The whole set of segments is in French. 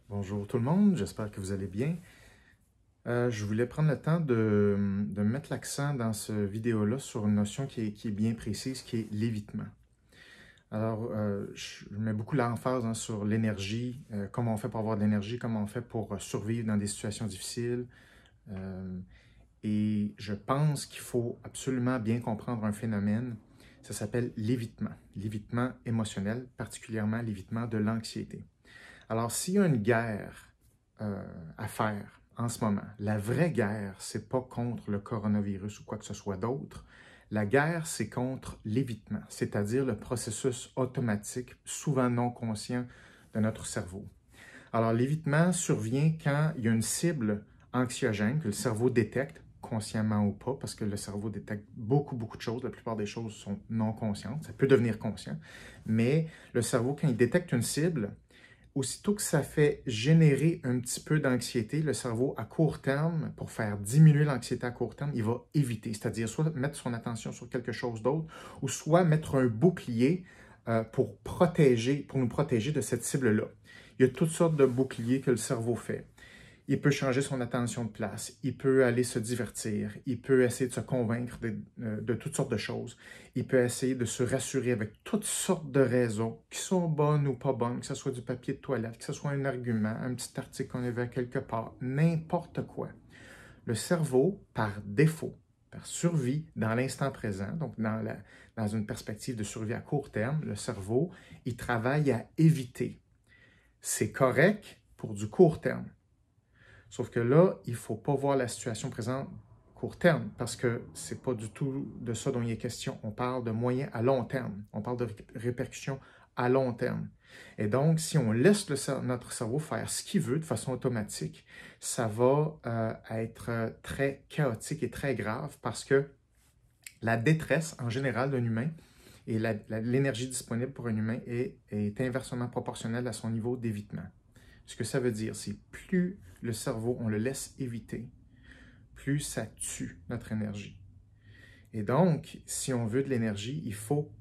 Bonjour tout le monde, j'espère que vous allez bien. Je voulais prendre le temps de mettre l'accent dans cette vidéo-là sur une notion qui est bien précise, qui est l'évitement. Alors, je mets beaucoup l'emphase sur l'énergie, comment on fait pour avoir de l'énergie, comment on fait pour survivre dans des situations difficiles. Euh, et je pense qu'il faut absolument bien comprendre un phénomène, ça s'appelle l'évitement émotionnel, particulièrement l'évitement de l'anxiété. Alors, s'il y a une guerre à faire en ce moment, la vraie guerre, c'est pas contre le coronavirus ou quoi que ce soit d'autre. La guerre, c'est contre l'évitement, c'est-à-dire le processus automatique, souvent non conscient de notre cerveau. Alors, l'évitement survient quand il y a une cible anxiogène que le cerveau détecte, consciemment ou pas, parce que le cerveau détecte beaucoup de choses. La plupart des choses sont non conscientes. Ça peut devenir conscient. Mais le cerveau, quand il détecte une cible, aussitôt que ça fait générer un petit peu d'anxiété, le cerveau, à court terme, pour faire diminuer l'anxiété à court terme, il va éviter, c'est-à-dire soit mettre son attention sur quelque chose d'autre, ou soit mettre un bouclier pour nous protéger de cette cible-là. Il y a toutes sortes de boucliers que le cerveau fait. Il peut changer son attention de place, il peut aller se divertir, il peut essayer de se convaincre de toutes sortes de choses, il peut essayer de se rassurer avec toutes sortes de raisons qui sont bonnes ou pas bonnes, que ce soit du papier de toilette, que ce soit un argument, un petit article qu'on a vu quelque part, n'importe quoi. Le cerveau, par défaut, par survie dans l'instant présent, donc dans une perspective de survie à court terme, le cerveau, il travaille à éviter. C'est correct pour du court terme. Sauf que là, il ne faut pas voir la situation présente court terme, parce que ce n'est pas du tout de ça dont il est question. On parle de moyen à long terme. On parle de répercussions à long terme. Et donc, si on laisse notre cerveau faire ce qu'il veut de façon automatique, ça va être très chaotique et très grave parce que la détresse en général d'un humain et l'énergie disponible pour un humain est inversement proportionnelle à son niveau d'évitement. Ce que ça veut dire, c'est plus le cerveau, on le laisse éviter, plus ça tue notre énergie. Et donc, si on veut de l'énergie, il faut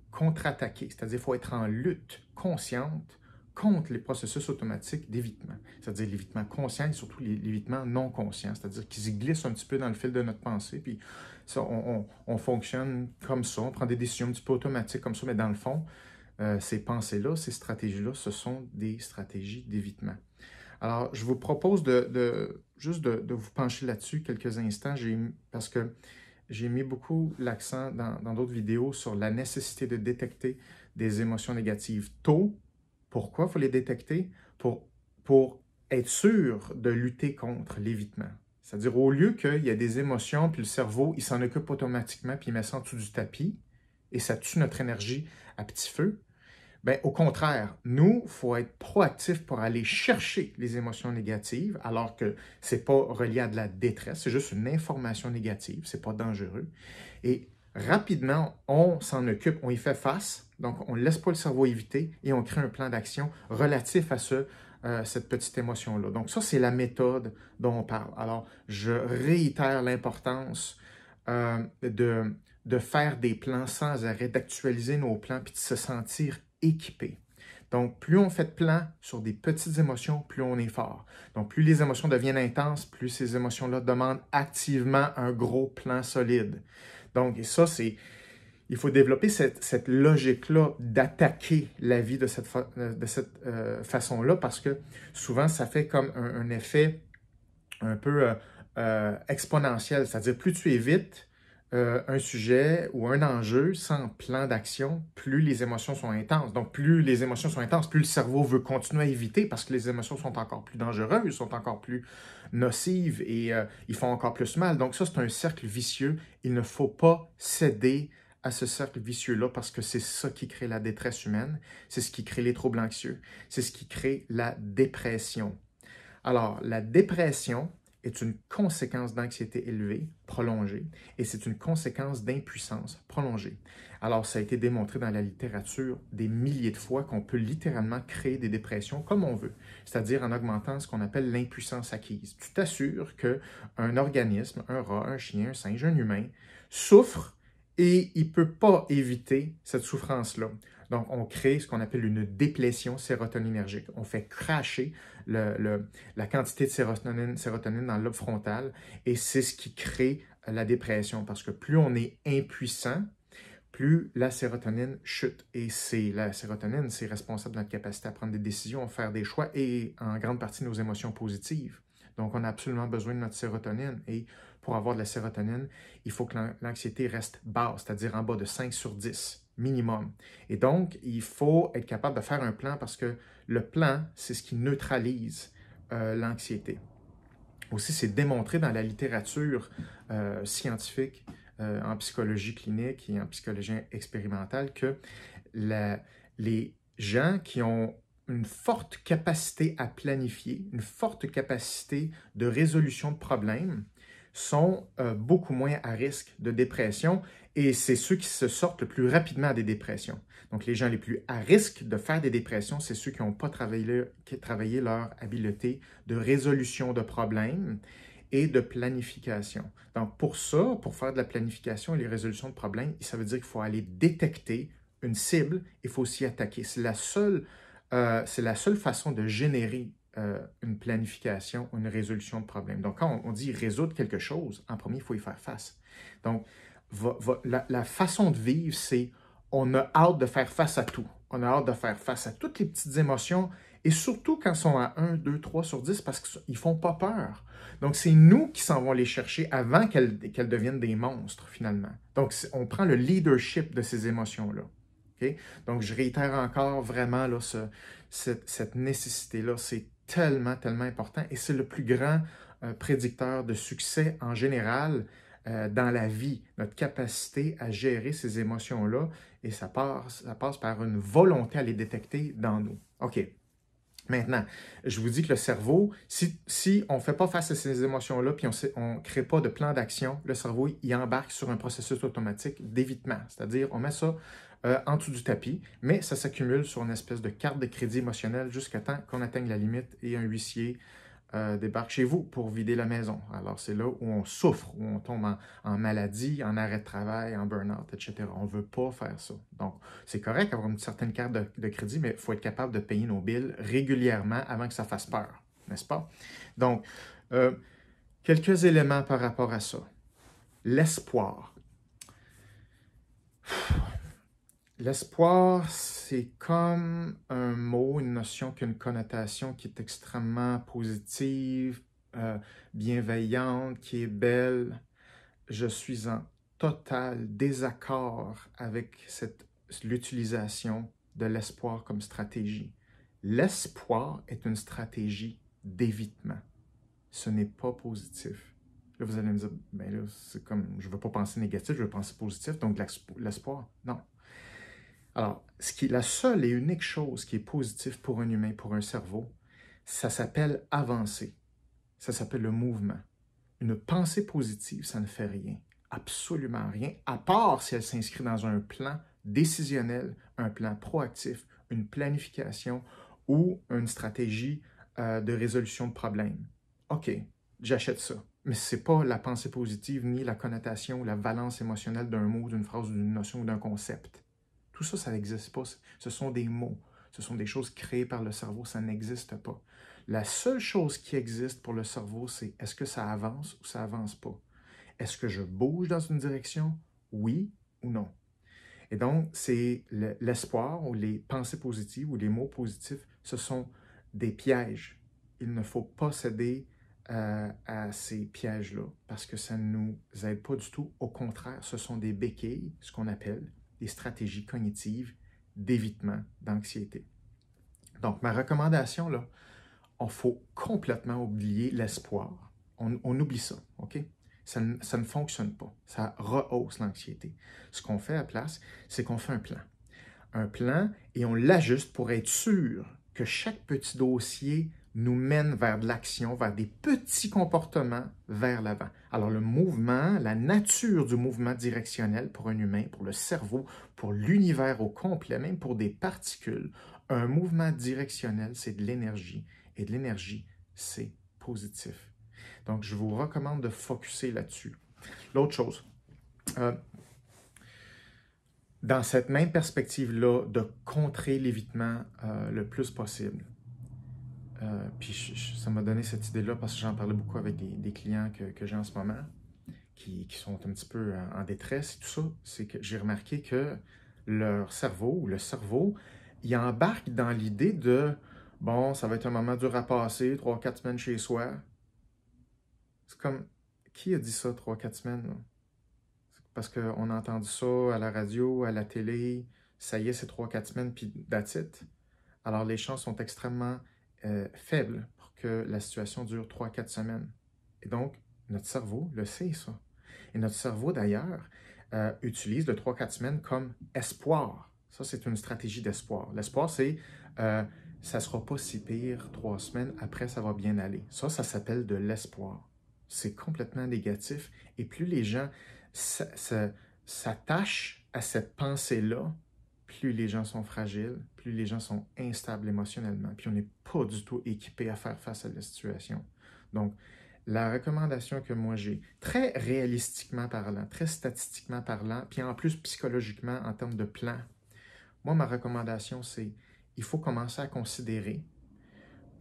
contre-attaquer, c'est-à-dire qu'il faut être en lutte consciente contre les processus automatiques d'évitement, c'est-à-dire l'évitement conscient et surtout l'évitement non conscient, c'est-à-dire qu'ils se glissent un petit peu dans le fil de notre pensée, puis ça, on fonctionne comme ça, on prend des décisions un petit peu automatiques comme ça, mais dans le fond, ces pensées-là, ces stratégies-là, ce sont des stratégies d'évitement. Alors, je vous propose juste de vous pencher là-dessus quelques instants, parce que j'ai mis beaucoup l'accent dans d'autres vidéos sur la nécessité de détecter des émotions négatives tôt. Pourquoi il faut les détecter? Pour être sûr de lutter contre l'évitement. C'est-à-dire, au lieu qu'il y ait des émotions, puis le cerveau, il s'en occupe automatiquement, puis il met ça en dessous du tapis, et ça tue notre énergie à petit feu, ben, au contraire, nous, il faut être proactif pour aller chercher les émotions négatives, alors que ce n'est pas relié à de la détresse, c'est juste une information négative, ce n'est pas dangereux. Et rapidement, on s'en occupe, on y fait face, donc on ne laisse pas le cerveau éviter et on crée un plan d'action relatif à cette petite émotion-là. Donc ça, c'est la méthode dont on parle. Alors, je réitère l'importance de faire des plans sans arrêt, d'actualiser nos plans, puis de se sentir équipé. Donc, plus on fait de plans sur des petites émotions, plus on est fort. Donc, plus les émotions deviennent intenses, plus ces émotions-là demandent activement un gros plan solide. Donc, et ça, il faut développer cette logique-là d'attaquer la vie de cette façon-là parce que souvent, ça fait comme un effet un peu exponentiel. C'est-à-dire, plus tu évites un sujet ou un enjeu sans plan d'action, plus les émotions sont intenses. Donc, plus les émotions sont intenses, plus le cerveau veut continuer à éviter parce que les émotions sont encore plus dangereuses, sont encore plus nocives et ils font encore plus mal. Donc, ça, c'est un cercle vicieux. Il ne faut pas céder à ce cercle vicieux-là parce que c'est ça qui crée la détresse humaine, c'est ce qui crée les troubles anxieux, c'est ce qui crée la dépression. Alors, la dépression est une conséquence d'anxiété élevée, prolongée, et c'est une conséquence d'impuissance prolongée. Alors, ça a été démontré dans la littérature des milliers de fois qu'on peut littéralement créer des dépressions comme on veut, c'est-à-dire en augmentant ce qu'on appelle l'impuissance acquise. Tu t'assures qu'un organisme, un rat, un chien, un singe, un humain, souffre et il ne peut pas éviter cette souffrance-là. Donc, on crée ce qu'on appelle une déplétion sérotoninergique. On fait crasher la quantité de sérotonine dans le lobe frontal et c'est ce qui crée la dépression parce que plus on est impuissant, plus la sérotonine chute. Et la sérotonine, c'est responsable de notre capacité à prendre des décisions, à faire des choix et en grande partie nos émotions positives. Donc, on a absolument besoin de notre sérotonine. Et pour avoir de la sérotonine, il faut que l'anxiété reste basse, c'est-à-dire en bas de 5 sur 10 minimum. Et donc, il faut être capable de faire un plan parce que le plan, c'est ce qui neutralise l'anxiété. Aussi, c'est démontré dans la littérature scientifique en psychologie clinique et en psychologie expérimentale que les gens qui ont une forte capacité à planifier, une forte capacité de résolution de problèmes, sont beaucoup moins à risque de dépression et c'est ceux qui se sortent le plus rapidement des dépressions. Donc, les gens les plus à risque de faire des dépressions, c'est ceux qui n'ont pas travaillé leur habileté de résolution de problèmes et de planification. Donc, pour ça, pour faire de la planification et les résolutions de problèmes, ça veut dire qu'il faut aller détecter une cible, il faut s'y attaquer. C'est la seule façon de générer une planification, une résolution de problème. Donc, quand on dit résoudre quelque chose, en premier, il faut y faire face. Donc, la façon de vivre, c'est on a hâte de faire face à tout. On a hâte de faire face à toutes les petites émotions et surtout quand elles sont à 1, 2, 3 sur 10 parce qu'ils ne font pas peur. Donc, c'est nous qui s'en vont les chercher avant qu'elles deviennent des monstres, finalement. Donc, on prend le leadership de ces émotions-là. Okay? Donc, je réitère encore vraiment là, cette nécessité-là. C'est tellement, tellement important et c'est le plus grand prédicteur de succès en général dans la vie, notre capacité à gérer ces émotions-là et ça passe par une volonté à les détecter dans nous. OK. Maintenant, je vous dis que le cerveau, si on ne fait pas face à ces émotions-là puis on ne crée pas de plan d'action, le cerveau, il embarque sur un processus automatique d'évitement. C'est-à-dire, on met ça en dessous du tapis, mais ça s'accumule sur une espèce de carte de crédit émotionnel jusqu'à temps qu'on atteigne la limite et un huissier débarque chez vous pour vider la maison. Alors, c'est là où on souffre, où on tombe en maladie, en arrêt de travail, en burn-out, etc. On ne veut pas faire ça. Donc, c'est correct d'avoir une certaine carte de crédit, mais il faut être capable de payer nos bills régulièrement avant que ça fasse peur, n'est-ce pas? Donc, quelques éléments par rapport à ça. L'espoir. L'espoir, c'est comme un mot, une notion qui a une connotation qui est extrêmement positive, bienveillante, qui est belle. Je suis en total désaccord avec l'utilisation de l'espoir comme stratégie. L'espoir est une stratégie d'évitement. Ce n'est pas positif. Là, vous allez me dire, ben là, c'est comme, je ne veux pas penser négatif, je veux penser positif, donc l'espoir, non. Alors, la seule et unique chose qui est positive pour un humain, pour un cerveau, ça s'appelle avancer. Ça s'appelle le mouvement. Une pensée positive, ça ne fait rien, absolument rien, à part si elle s'inscrit dans un plan décisionnel, un plan proactif, une planification ou une stratégie de résolution de problèmes. OK, j'achète ça. Mais ce n'est pas la pensée positive, ni la connotation ou la valence émotionnelle d'un mot, d'une phrase, d'une notion ou d'un concept. Tout ça, ça n'existe pas. Ce sont des mots. Ce sont des choses créées par le cerveau. Ça n'existe pas. La seule chose qui existe pour le cerveau, c'est est-ce que ça avance ou ça avance pas? Est-ce que je bouge dans une direction? Oui ou non? Et donc, c'est l'espoir ou les pensées positives ou les mots positifs, ce sont des pièges. Il ne faut pas céder à ces pièges-là parce que ça ne nous aide pas du tout. Au contraire, ce sont des béquilles, ce qu'on appelle des stratégies cognitives d'évitement d'anxiété. Donc, ma recommandation, là, il faut complètement oublier l'espoir. On oublie ça, OK? Ça ne fonctionne pas. Ça rehausse l'anxiété. Ce qu'on fait à la place, c'est qu'on fait un plan. Un plan et on l'ajuste pour être sûr que chaque petit dossier nous mène vers de l'action, vers des petits comportements vers l'avant. Alors le mouvement, la nature du mouvement directionnel pour un humain, pour le cerveau, pour l'univers au complet, même pour des particules, un mouvement directionnel, c'est de l'énergie. Et de l'énergie, c'est positif. Donc, je vous recommande de focusser là-dessus. L'autre chose, dans cette même perspective-là, de contrer l'évitement le plus possible. Puis ça m'a donné cette idée-là parce que j'en parlais beaucoup avec des clients que j'ai en ce moment qui sont un petit peu en détresse et tout ça. C'est que j'ai remarqué que leur cerveau, ou le cerveau, il embarque dans l'idée de bon, ça va être un moment dur à passer, 3-4 semaines chez soi. C'est comme, qui a dit ça, 3-4 semaines? Là? Parce qu'on a entendu ça à la radio, à la télé, ça y est, c'est 3-4 semaines, puis that's it. Alors les chances sont extrêmement faibles pour que la situation dure 3-4 semaines. Et donc, notre cerveau le sait, ça. Et notre cerveau, d'ailleurs, utilise le 3-4 semaines comme espoir. Ça, c'est une stratégie d'espoir. L'espoir, c'est ça ne sera pas si pire 3 semaines, après, ça va bien aller. Ça s'appelle de l'espoir. C'est complètement négatif. Et plus les gens s'attachent à cette pensée-là, plus les gens sont fragiles, plus les gens sont instables émotionnellement, puis on n'est pas du tout équipé à faire face à la situation. Donc, la recommandation que moi j'ai, très réalistiquement parlant, très statistiquement parlant, puis en plus psychologiquement en termes de plan, moi ma recommandation c'est, il faut commencer à considérer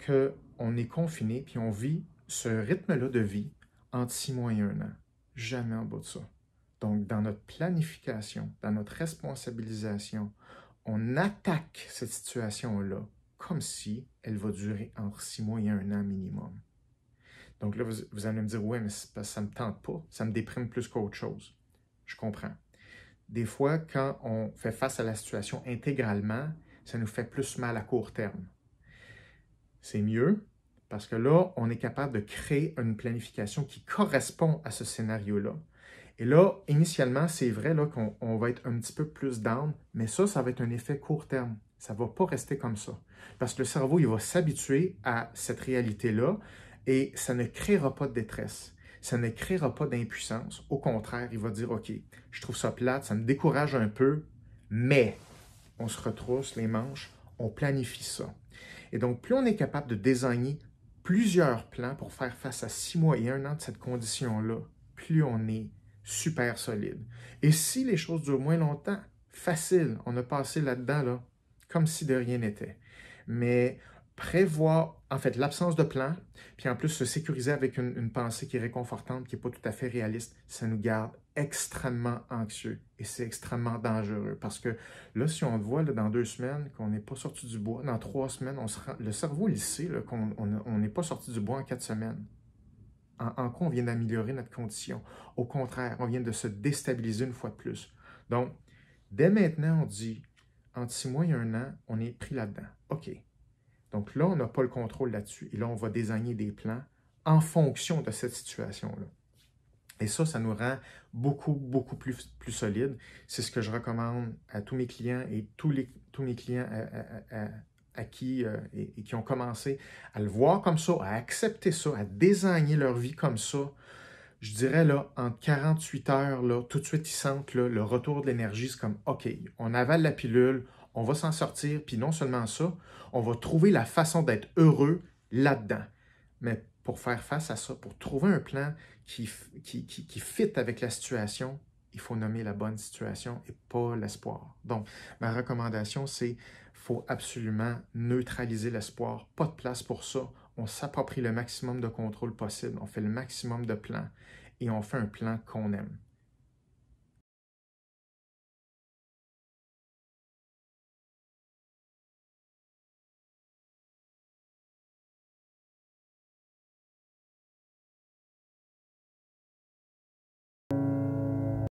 qu'on est confiné, puis on vit ce rythme-là de vie entre 6 mois et 1 an. Jamais en bas de ça. Donc, dans notre planification, dans notre responsabilisation, on attaque cette situation-là comme si elle va durer entre 6 mois et 1 an minimum. Donc là, vous allez me dire, ouais, mais ça ne me tente pas, ça me déprime plus qu'autre chose. Je comprends. Des fois, quand on fait face à la situation intégralement, ça nous fait plus mal à court terme. C'est mieux parce que là, on est capable de créer une planification qui correspond à ce scénario-là. Et là, initialement, c'est vrai qu'on va être un petit peu plus down, mais ça va être un effet court terme. Ça ne va pas rester comme ça. Parce que le cerveau, il va s'habituer à cette réalité-là et ça ne créera pas de détresse. Ça ne créera pas d'impuissance. Au contraire, il va dire, OK, je trouve ça plate, ça me décourage un peu, mais on se retrousse les manches, on planifie ça. Et donc, plus on est capable de désigner plusieurs plans pour faire face à 6 mois et 1 an de cette condition-là, plus on est super solide. Et si les choses durent moins longtemps, facile, on a passé là-dedans, là, comme si de rien n'était. Mais prévoir, en fait, l'absence de plan, puis en plus se sécuriser avec une pensée qui est réconfortante, qui n'est pas tout à fait réaliste, ça nous garde extrêmement anxieux et c'est extrêmement dangereux parce que là, si on le voit là, dans 2 semaines qu'on n'est pas sorti du bois, dans 3 semaines, le cerveau, il sait qu'on n'est pas sorti du bois en 4 semaines. En quoi on vient d'améliorer notre condition? Au contraire, on vient de se déstabiliser une fois de plus. Donc, dès maintenant, on dit, entre 6 mois et 1 an, on est pris là-dedans. OK. Donc là, on n'a pas le contrôle là-dessus. Et là, on va désigner des plans en fonction de cette situation-là. Et ça nous rend beaucoup, beaucoup plus solide. C'est ce que je recommande à tous mes clients et tous mes clients à qui, et qui ont commencé à le voir comme ça, à accepter ça, à désigner leur vie comme ça. Je dirais, là, en 48 heures, là, tout de suite, ils sentent là, le retour de l'énergie. C'est comme, OK, on avale la pilule, on va s'en sortir, puis non seulement ça, on va trouver la façon d'être heureux là-dedans. Mais pour faire face à ça, pour trouver un plan qui fit avec la situation, il faut nommer la bonne situation et pas l'espoir. Donc, ma recommandation, c'est qu'il faut absolument neutraliser l'espoir. Pas de place pour ça. On s'approprie le maximum de contrôle possible. On fait le maximum de plans et on fait un plan qu'on aime.